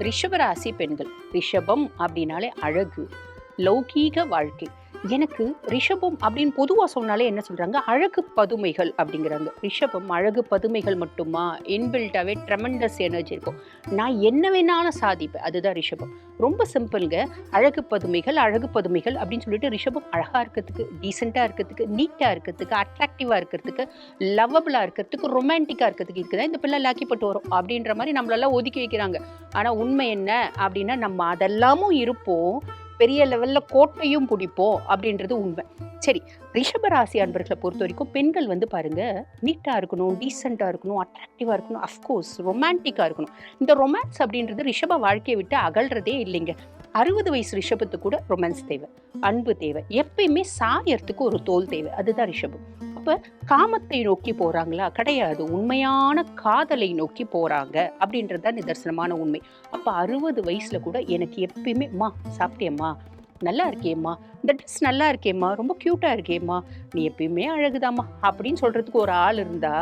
ரிஷபராசி பெண்கள். ரிஷபம் அப்படின்னாலே அழகு, லௌகீக வாழ்க்கை. எனக்கு ரிஷபம் அப்படின்னு பொதுவாக சொன்னாலே என்ன சொல்றாங்க, அழகு பதுமைகள் அப்படிங்கிறாங்க. ரிஷபம் அழகு பதுமைகள் மட்டுமா? இன்பில்ட்டாவே ட்ரெமெண்டஸ் எனர்ஜி இருக்கும். நான் என்ன வேணாலும் சாதிப்பேன், அதுதான் ரிஷபம். ரொம்ப சிம்பிள்ங்க. அழகு பதுமைகள் அப்படின்னு சொல்லிட்டு ரிஷபம் அழகா இருக்கிறதுக்கு, டீசெண்டா இருக்கிறதுக்கு, நீட்டா இருக்கிறதுக்கு, அட்ராக்டிவா இருக்கிறதுக்கு, லவ்வபிளா இருக்கிறதுக்கு, ரொமான்டிக்கா இருக்கிறதுக்கு இருக்குதான் இந்த பிள்ளை லாக்கிப்பட்டு வரும் அப்படின்ற மாதிரி நம்மளெல்லாம் ஒதுக்கி வைக்கிறாங்க. ஆனா உண்மை என்ன அப்படின்னா, நம்ம அதெல்லாமும் இருப்போம், பெரிய லெவல்ல கோட்டையும் பிடிப்போம் அப்படின்றது உண்மை. சரி, ரிஷபராசி அன்பர்களை பொறுத்த வரைக்கும் பெண்கள் பாருங்க, நீட்டா இருக்கணும், டீசெண்டா இருக்கணும், அட்ராக்டிவா இருக்கணும், அஃப்கோர்ஸ் ரொமான்டிக்கா இருக்கணும். இந்த ரொமான்ஸ் அப்படின்றது ரிஷப வாழ்க்கையை விட்டு அகல்றதே இல்லைங்க. 60 வயசு ரிஷபத்துக்கு கூட ரொமான்ஸ் தேவை, அன்பு தேவை, எப்பயுமே சாயறதுக்கு ஒரு தோல் தேவை. அதுதான் ரிஷபம். அப்ப காமத்தை நோக்கி போறாங்களா? கிடையாது. உண்மையான காதலை நோக்கி போறாங்க அப்படின்றதுதான் நிதர்சனமான உண்மை. அப்ப 60 வயசுல கூட எனக்கு எப்பயுமே, மா சாப்பிட்டியம்மா, நல்லா இருக்கேம்மா, இந்த ட்ரெஸ் நல்லா இருக்கேம்மா, ரொம்ப கியூட்டா இருக்கேம்மா, நீ எப்பயுமே அழகுதாம்மா அப்படின்னு சொல்றதுக்கு ஒரு ஆள் இருந்தா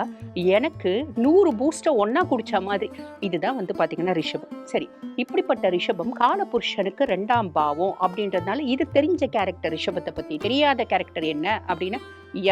எனக்கு 100 பூஸ்டை ஒன்னா குடிச்ச மாதிரி. இதுதான் பாத்தீங்கன்னா ரிஷபம். சரி, இப்படிப்பட்ட ரிஷபம் காலபுருஷனுக்கு 2ஆம் பாவம் அப்படின்றதுனால இது தெரிஞ்ச கேரக்டர். ரிஷபத்தை பத்தி தெரியாத கேரக்டர் என்ன அப்படின்னா,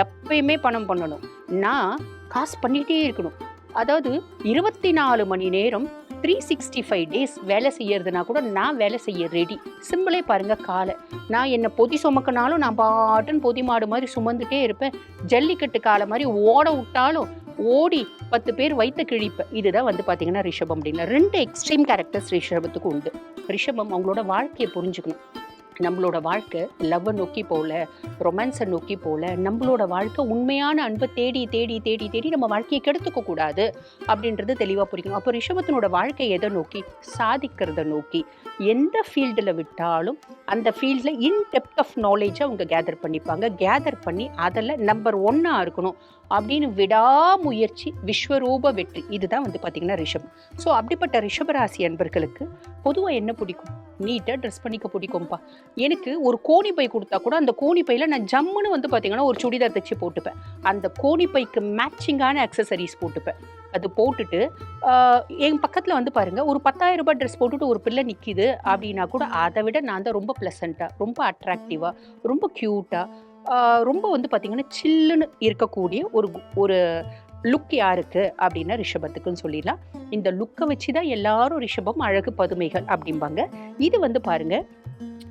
எப்பயுமே பணம் பண்ணணும், நான் காசு பண்ணிட்டே இருக்கணும். அதாவது 24 மணி நேரம் 365 டேஸ் வேலை செய்யறதுனா கூட நான் வேலை செய்ய ரெடி. சிம்பிளே பாருங்க, காலை நான் என்ன பொதி சுமக்கினாலும் நான் பாட்டுன்னு பொதி மாடு மாதிரி சுமந்துட்டே இருப்பேன். ஜல்லிக்கட்டு காலை மாதிரி ஓட விட்டாலும் ஓடி 10 பேர் வைத்த கிழிப்பேன். இதுதான் பாத்தீங்கன்னா ரிஷபம். அப்படின்னா 2 எக்ஸ்ட்ரீம் கேரக்டர்ஸ் ரிஷபத்துக்கு உண்டு. ரிஷபம் அவங்களோட வாழ்க்கையை புரிஞ்சுக்கணும். நம்மளோட வாழ்க்கை லவ்வை நோக்கி போல, ரொமான்ஸை நோக்கி போல, நம்மளோட வாழ்க்கை உண்மையான அன்பை தேடி தேடி தேடி தேடி நம்ம வாழ்க்கையை கெடுத்துக்க கூடாது அப்படின்றது தெளிவாக புரிக்கணும். அப்போ ரிஷபத்தினோட வாழ்க்கை எதை நோக்கி? சாதிக்கிறத நோக்கி. எந்த ஃபீல்டில் விட்டாலும் அந்த ஃபீல்டில் இன்டெப்த் ஆஃப் நாலேஜை அவங்க கேதர் பண்ணிப்பாங்க. கேதர் பண்ணி அதில் நம்பர் 1 இருக்கணும் அப்படின்னு விடாமுயற்சி, விஸ்வரூப வெற்றி. இதுதான் பார்த்தீங்கன்னா ரிஷபம். ஸோ அப்படிப்பட்ட ரிஷபராசி அன்பர்களுக்கு பொதுவாக என்ன பிடிக்கும்? நீட்டாக ட்ரெஸ் பண்ணிக்க பிடிக்கும்பா. எனக்கு ஒரு கோணி பை கொடுத்தா கூட அந்த கோணி பையில் நான் ஜம்முன்னு பார்த்தீங்கன்னா ஒரு சுடிதார் தைச்சு போட்டுப்பேன். அந்த கோணி பைக்கு மேட்சிங்கான அக்சசரிஸ் போட்டுப்பேன். அது போட்டுட்டு என் பக்கத்தில் பாருங்க, ஒரு 10,000 ரூபாய் ட்ரெஸ் போட்டுட்டு ஒரு பிள்ளை நிற்கிது அப்படின்னா கூட அதை விட நான் தான் ரொம்ப ப்ளசண்ட்டாக, ரொம்ப அட்ராக்டிவாக, ரொம்ப க்யூட்டாக, ரொம்ப பார்த்தீங்கன்னா சில்லுன்னு இருக்கக்கூடிய ஒரு லுக் யாருக்கு அப்படின்னா ரிஷபத்துக்குன்னு சொல்லிடலாம். இந்த லுக்கை வச்சு தான் எல்லாரும் ரிஷபம் அழகு பதுமைகள் அப்படிம்பாங்க. இது பாருங்க,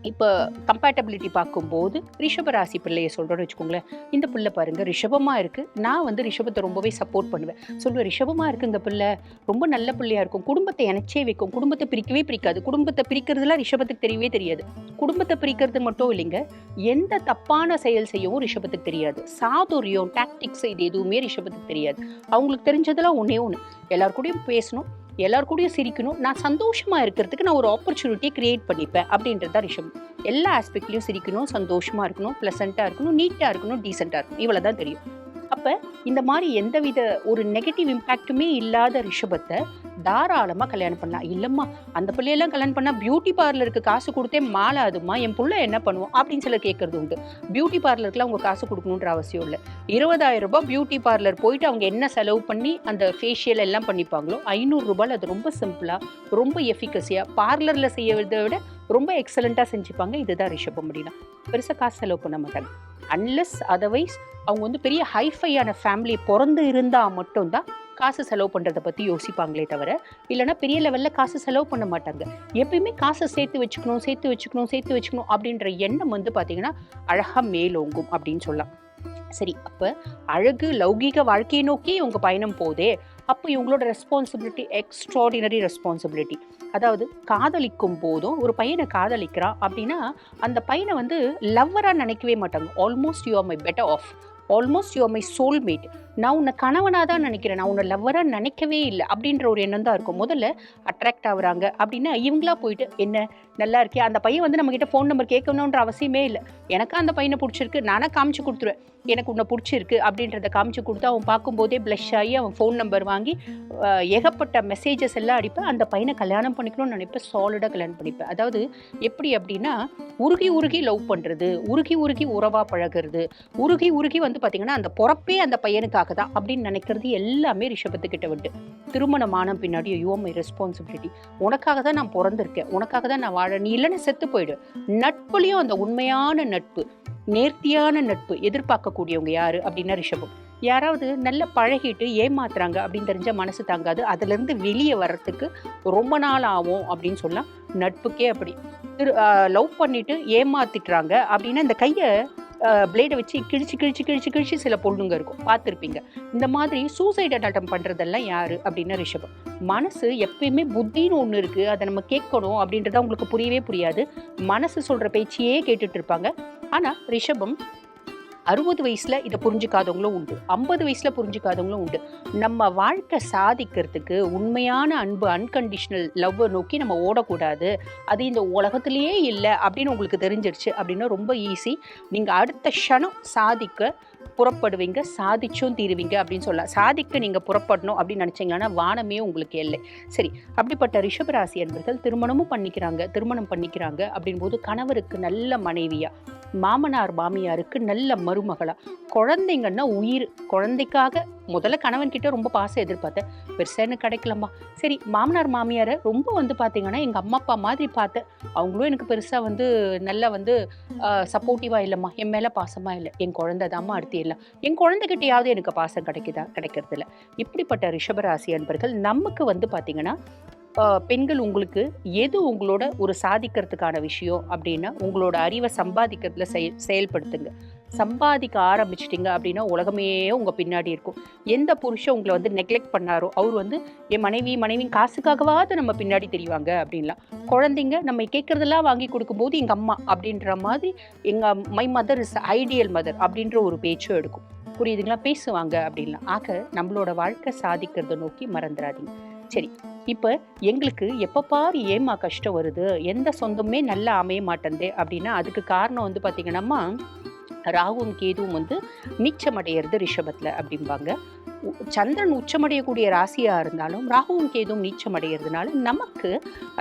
இப்போ கம்பேட்டபிலிட்டி பார்க்கும்போது ரிஷபராசி பிள்ளையை சொல்கிறோன்னு வச்சுக்கோங்களேன். இந்த பிள்ளை பாருங்கள் ரிஷபமாக இருக்குது. நான் ரிஷபத்தை ரொம்பவே சப்போர்ட் பண்ணுவேன். சொல்லுவேன், ரிஷபமாக இருக்குது இந்த பிள்ளை, ரொம்ப நல்ல பிள்ளையாக இருக்கும், குடும்பத்தை இணைச்சே வைக்கும், குடும்பத்தை பிரிக்கவே பிரிக்காது. குடும்பத்தை பிரிக்கிறதுலாம் ரிஷபத்துக்கு தெரியவே தெரியாது. குடும்பத்தை பிரிக்கிறது மட்டும் இல்லைங்க, எந்த தப்பான செயல் செய்யவும் ரிஷபத்துக்கு தெரியாது. சாதுரியம், டாக்டிக்ஸ், இது எதுவுமே ரிஷபத்துக்கு தெரியாது. அவங்களுக்கு தெரிஞ்சதெல்லாம் ஒன்றே ஒன்று, எல்லாருக்கூடையும் பேசணும், எல்லாருக்கூடையும் சிரிக்கணும், நான் சந்தோஷமா இருக்கிறதுக்கு நான் ஒரு ஆப்பர்ச்சுனிட்டியை கிரியேட் பண்ணிப்பேன் அப்படின்றது தான் ரிஷபம். எல்லா ஆஸ்பெக்ட்லையும் சிரிக்கணும், சந்தோஷமா இருக்கணும், ப்ளசண்ட்டாக இருக்கணும், நீட்டாக இருக்கணும், டீசெண்டாக இருக்கணும், இவ்வளோ தான் தெரியும். அப்போ இந்த மாதிரி எந்தவித ஒரு நெகட்டிவ் இம்பேக்ட்டுமே இல்லாத ரிஷபத்தை தாராளமாக கல்யாணம் பண்ணலாம். இல்லைம்மா, அந்த பிள்ளையெல்லாம் கல்யாணம் பண்ணால் பியூட்டி பார்லருக்கு காசு கொடுத்தே மாலாதுமா, என் பிள்ளை என்ன பண்ணுவோம் அப்படின்னு சில கேட்கறது உண்டு. பியூட்டி பார்லருக்குலாம் அவங்க காசு கொடுக்கணுன்ற அவசியம் இல்லை. 20,000 ரூபாய் பியூட்டி பார்லர் போயிட்டு அவங்க என்ன செலவு பண்ணி அந்த ஃபேஷியல் எல்லாம் பண்ணிப்பாங்களோ 500 ரூபாயில் அது ரொம்ப சிம்பிளாக, ரொம்ப எஃபிகசியாக, பார்லரில் செய்யறதை விட ரொம்ப எக்ஸலண்ட்டாக செஞ்சுப்பாங்க. இதுதான் ரிஷபம். அப்படின்னா பெருசாக காசு செலவு பண்ண மாட்டாங்க. அன்லெஸ் அதர்வைஸ் அவங்க பெரிய ஹைஃபையான ஃபேமிலி பிறந்து இருந்தால் மட்டும்தான் காசு செலவு பண்ணுறதை பற்றி யோசிப்பாங்களே தவிர, இல்லைனா பெரிய லெவலில் காசு செலவு பண்ண மாட்டாங்க. எப்பயுமே காசை சேர்த்து வச்சுக்கணும் அப்படின்ற எண்ணம் பார்த்தீங்கன்னா அழகாக மேலோங்கும் அப்படின்னு சொல்லலாம். சரி, அப்போ அழகு லௌகீக வாழ்க்கையை நோக்கி இவங்க பயணம் போதே, அப்போ இவங்களோட ரெஸ்பான்சிபிலிட்டி எக்ஸ்ட்ராடினரி ரெஸ்பான்சிபிலிட்டி. அதாவது காதலிக்கும் போதும் ஒரு பையனை காதலிக்கிறா அப்படின்னா அந்த பையனை லவ்வராக நினைக்கவே மாட்டாங்க. Almost you are my better off, almost you are my soulmate, நான் உன்னை கணவனாக தான் நினைக்கிறேன், நான் உன்னை லவ்வராக நினைக்கவே இல்லை அப்படின்ற ஒரு எண்ணம் தான் இருக்கும். முதல்ல அட்ராக்ட் ஆகுறாங்க அப்படின்னா இவங்களா போயிட்டு, என்ன நல்லா இருக்கியா? அந்த பையன் வந்து நம்மகிட்ட ஃபோன் நம்பர் கேட்கணுன்ற அவசியமே இல்லை. எனக்கு அந்த பையனை பிடிச்சிருக்கு, நானா காமிச்சு கொடுத்துருவேன். எனக்கு உன்னை பிடிச்சிருக்கு அப்படின்றத காமிச்சு கொடுத்து அவன் பார்க்கும்போதே ப்ளஷ் ஆகி அவன் ஃபோன் நம்பர் வாங்கி ஏகப்பட்ட மெசேஜஸ் எல்லாம் அடிப்பேன். அந்த பையனை கல்யாணம் பண்ணிக்கணும்னு நினைப்பேன், சாலிடாக கல்யாணம் பண்ணிப்பேன். அதாவது எப்படி அப்படின்னா, உருகி உருகி லவ் பண்ணுறது, உருகி உருகி உறவாக பழகிறது, உருகி உருகி வந்து பார்த்திங்கன்னா அந்த பொறப்பே அந்த பையனுக்காக தான் அப்படின்னு நினைக்கிறது எல்லாமே ரிஷபத்துக்கிட்ட விட்டு. திருமணமான பின்னாடி ஐயோ மை ரெஸ்பான்சிபிலிட்டி, உனக்காக தான் நான் பிறந்திருக்கேன், உனக்காக தான் நான் வாழ, நீ இல்லைன்னு செத்து போயிடு. நட்புலையும் அந்த உண்மையான நட்பு, நேர்த்தியான நட்பு எதிர்பார்க்கக்கூடியவங்க யாரு அப்படின்னா ரிஷபம். யாராவது நல்லா பழகிட்டு ஏமாத்துறாங்க அப்படின்னு தெரிஞ்ச மனசு தாங்காது, அதுலேருந்து வெளியே வர்றதுக்கு ரொம்ப நாள் ஆகும் அப்படின்னு சொல்லலாம். நட்புக்கே அப்படி லவ் பண்ணிட்டு ஏமாத்திட்டுறாங்க அப்படின்னா இந்த கையை பிளேடை வச்சு கிழிச்சு கிழிச்சு கிழிச்சு கிழிச்சு சில பொண்ணுங்க இருக்கும், பார்த்துருப்பீங்க. இந்த மாதிரி சூசைட் அட்டம் பண்ணுறதெல்லாம் யாரு அப்படின்னா ரிஷபம். மனசு எப்பயுமே புத்தின்னு ஒன்று இருக்குது, அதை நம்ம கேட்கணும் அப்படின்றத அவங்களுக்கு புரியவே புரியாது. மனசு சொல்கிற பேச்சையே கேட்டுட்டு இருப்பாங்க. ஆனால் ரிஷபம் 60 வயசுல இதை புரிஞ்சுக்காதவங்களும் உண்டு, 50 வயசுல புரிஞ்சுக்காதவங்களும் உண்டு. நம்ம வாழ்க்கை சாதிக்கிறதுக்கு உண்மையான அன்பு, அன்கண்டிஷனல் லவ்வை நோக்கி நம்ம ஓடக்கூடாது, அது இந்த உலகத்திலேயே இல்லை அப்படின்னு உங்களுக்கு தெரிஞ்சிருச்சு அப்படின்னா ரொம்ப ஈஸி. நீங்கள் அடுத்த க்ஷணம் சாதிக்க புறப்படுவீங்க, சாதிச்சும் தீருவீங்க அப்படின்னு சொல்லலாம். சாதிக்க நீங்கள் புறப்படணும் அப்படின்னு நினச்சிங்கன்னா வானமே உங்களுக்கு இல்லை. சரி, அப்படிப்பட்ட ரிஷபராசி அன்பர்கள் திருமணம் பண்ணிக்கிறாங்க அப்படின்போது கணவருக்கு நல்ல மனைவியா, மாமனார் மாமியாருக்கு நல்ல மருமகளா, குழந்தைங்கன்னா உயிர். குழந்தைக்காக முதல்ல கணவன் கிட்ட ரொம்ப பாசம் எதிர்பார்த்தேன், பெருசாக எனக்கு கிடைக்கலம்மா. சரி, மாமனார் மாமியாரை ரொம்ப வந்து பார்த்தீங்கன்னா எங்கள் அம்மா அப்பா மாதிரி பார்த்தேன், அவங்களும் எனக்கு பெருசாக வந்து நல்லா வந்து சப்போர்ட்டிவாக இல்லைம்மா, என் மேலே பாசமாக இல்லை, என் குழந்தை தாம்மா அடுத்து எல்லாம், என் குழந்தைகிட்டையாவது எனக்கு பாசம் கிடைக்கிறது இல்லை. இப்படிப்பட்ட ரிஷபராசி அன்பர்கள் நமக்கு வந்து பார்த்தீங்கன்னா பெண்கள் உங்களுக்கு எது உங்களோட ஒரு சாதிக்கிறதுக்கான விஷயம் அப்படின்னா உங்களோட அறிவை சம்பாதிக்கிறதுல செயல்படுத்துங்க. சம்பாதிக்க ஆரம்பிச்சிட்டிங்க அப்படின்னா உலகமே உங்கள் பின்னாடி இருக்கும். எந்த புருஷன் உங்களை வந்து நெக்லெக்ட் பண்ணாரோ அவர் வந்து என் மனைவி காசுக்காகவாது நம்ம பின்னாடி தெரிவாங்க அப்படின்லாம். குழந்தைங்க நம்ம கேட்குறதெல்லாம் வாங்கி கொடுக்கும்போது எங்கள் அம்மா அப்படின்ற மாதிரி my mother is ideal mother அப்படின்ற ஒரு பேச்சும் எடுக்கும். புரியுதுங்களா? பேசுவாங்க அப்படின்லாம். ஆக நம்மளோட வாழ்க்கை சாதிக்கிறத நோக்கி மறந்துடாதீங்க. சரி, இப்போ எங்களுக்கு எப்போ பாரு ஏமா கஷ்டம் வருது, எந்த சொந்தமே நல்லா அமைய மாட்டேந்தே அப்படின்னா அதுக்கு காரணம் வந்து பார்த்தீங்கன்னா ராகுவும் கேதுவும் வந்து நீச்சமடைகிறது ரிஷபத்தில் அப்படிம்பாங்க. சந்திரன் உச்சமடையக்கூடிய ராசியாக இருந்தாலும் ராகுவும் கேதுவும் நீச்சமடைகிறதுனால நமக்கு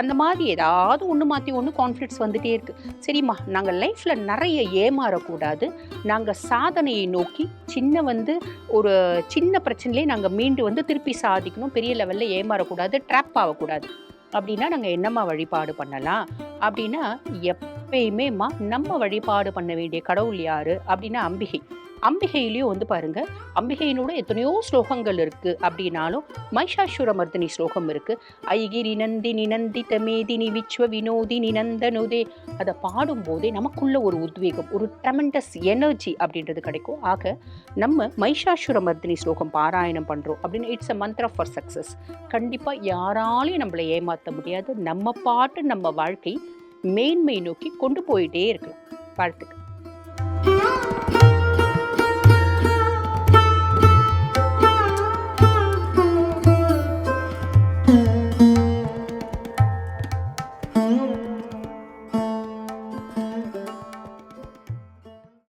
அந்த மாதிரி ஏதாவது ஒன்று மாற்றி ஒன்று கான்ஃப்ளிக்ட்ஸ் வந்துகிட்டே இருக்குது. சரிம்மா, நாங்கள் லைஃப்பில் நிறைய ஏமாறக்கூடாது, நாங்கள் சாதனையை நோக்கி ஒரு சின்ன பிரச்சனையிலே நாங்கள் மீண்டு வந்து திருப்பி சாதிக்கணும், பெரிய லெவலில் ஏமாறக்கூடாது, ட்ராப் ஆகக்கூடாது அப்படின்னா நாங்கள் என்னம்மா வழிபாடு பண்ணலாம் அப்படின்னா எப்பயுமேம்மா நம்ம வழிபாடு பண்ண வேண்டிய கடவுள் யாரு அப்படின்னா அம்பிகை. அம்பிகையிலையும் வந்து பாருங்க, அம்பிகையினோட எத்தனையோ ஸ்லோகங்கள் இருக்கு அப்படின்னாலும் மைஷாசுரமர்தினி ஸ்லோகம் இருக்கு. ஐகிரி நந்தினி நந்தித மேதினி விஸ்வ வினோதினி நந்தனுதே. அதை பாடும்போதே நமக்குள்ள ஒரு உத்வேகம், ஒரு ட்ரெமெண்டஸ் எனர்ஜி அப்படின்றது கிடைக்கும். ஆக நம்ம மைஷாசுரமர்தினி ஸ்லோகம் பாராயணம் பண்றோம் அப்படின்னு it's a Mantra for success. கண்டிப்பா யாராலையும் நம்மளை ஏமாற்ற முடியாது. நம்ம பாட்டு நம்ம வாழ்க்கை மேன்மை நோக்கி கொண்டு போயிட்டே இருக்கலாம். வாழ்த்துக்கள்.